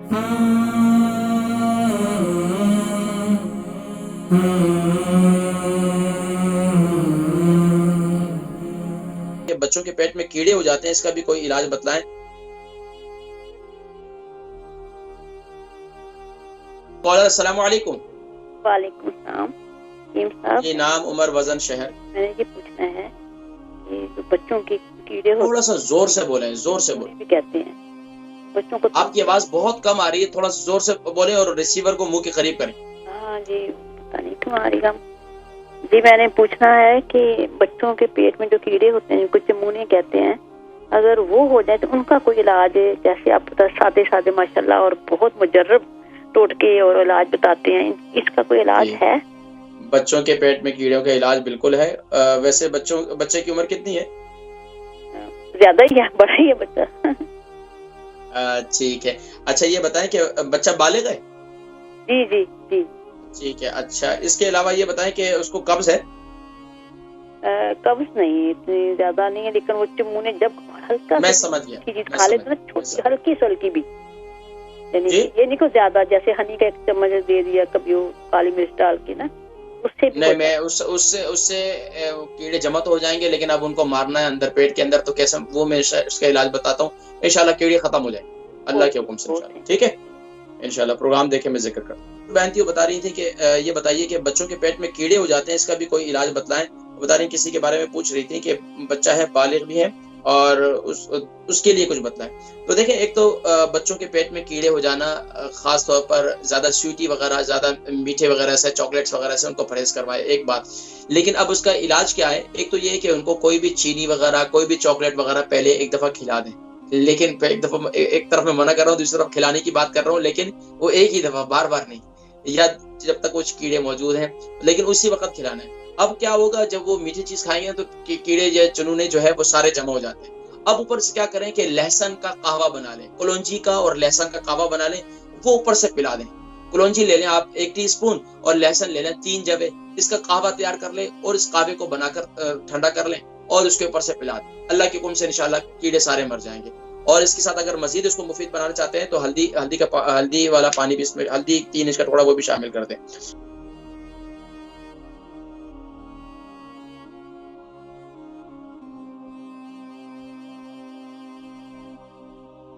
कि बच्चों के पेट में कीड़े हो जाते हैं, इसका भी कोई इलाज बतलाएं। कॉलर अस्सलाम वालेकुम। वालेकुम सलाम। साहब जी, नाम, उम्र, वजन, शहर। मैंने ये पूछना है कि जो बच्चों के कीड़े होते थोड़ा सा जोर से बोलें, जोर से बोलें। भी कहते हैं बच्चों को। आपकी आवाज बहुत कम आ रही है, थोड़ा सा जोर से बोलें और रिसीवर को मुंह के करीब करें। हाँ जी, पता नहीं क्यों आ रही है। जी, मैंने पूछना है कि बच्चों के पेट में जो कीड़े होते हैं, कुछ चमूने कहते हैं, अगर वो हो जाए तो उनका कोई इलाज है? जैसे आप सादे सादे माशाल्लाह और बहुत मुजर्रब टोटके और इलाज बताते हैं, इसका कोई इलाज है? बच्चों के पेट में कीड़ों का इलाज बिल्कुल है। वैसे बच्चे की उम्र कितनी है? ज्यादा ही है, बड़ा ही है बच्चा। ठीक है। अच्छा, ये बताएं कि बच्चा बालिग है? जी जी जी। ठीक है। अच्छा, इसके अलावा ये बताएं कि उसको कब्ज है? कब्ज नहीं, इतनी ज्यादा नहीं है, लेकिन वो चमूने जब हल्का, मैं समझ गया, चीज खा लेते ना, छोटी हल्की सल्की भी, यानी ये नहीं को ज्यादा, जैसे हनी का 1 चम्मच दे दिया कभी, वो काली मिर्च डाल के ना, उससे भी नहीं। मैं उससे कीड़े जमा तो हो जाएंगे, लेकिन अब उनको मारना है अंदर पेट के अंदर, तो कैसे वो मैं उसका इलाज बताता हूँ। इंशाल्लाह कीड़े खत्म हो जाएंगे अल्लाह के हुक्म से इंशाल्लाह। ठीक है, इंशाल्लाह प्रोग्राम देखे मैं जिक्र करता हूँ। बहन थी वो बता रही थी कि ये बताइए कि बच्चों के पेट में कीड़े हो जाते हैं, इसका भी कोई इलाज बतलाएं। बता रही किसी के बारे में पूछ रही थी कि बच्चा है, बालिग भी है, और उसके लिए कुछ बताएं। तो देखें, एक तो बच्चों के पेट में कीड़े हो जाना, खास तौर पर ज्यादा स्वीटी वगैरह, ज्यादा मीठे वगैरह से, चॉकलेट्स वगैरह से उनको परहेज करवाए, एक बात। लेकिन अब उसका इलाज क्या है? एक तो ये है कि उनको कोई भी चीनी वगैरह, कोई भी चॉकलेट वगैरह पहले एक दफा खिला दें। लेकिन एक तरफ मैं मना कर रहा हूँ, दूसरी तरफ खिलाने की बात कर रहा हूँ, लेकिन वो एक ही दफा, बार बार नहीं, या जब तक कुछ कीड़े मौजूद हैं, लेकिन उसी वक्त खिलाना है। अब क्या होगा, जब वो मीठी चीज खाएंगे तो कीड़े या चुनूने जो है वो सारे जमा हो जाते हैं। अब ऊपर से क्या करें कि लहसुन का कहवा बना लें, कलौंजी का और लहसुन का कहवा बना लें, वो ऊपर से पिला दें। कलौंजी ले लें आप 1 टीस्पून, और लहसुन ले लें 3 जवे, इसका कहवा तैयार कर लें और इस कहवे को बनाकर ठंडा कर लें और उसके ऊपर से पिला दें। अल्लाह के हुक्म से इंशाल्लाह कीड़े सारे मर जाएंगे। और इसके साथ अगर मजीद उसको मुफीद बनाना चाहते हैं तो हल्दी वाला पानी भी इसमें, हल्दी 3 इंच का टुकड़ा वो भी शामिल कर दें।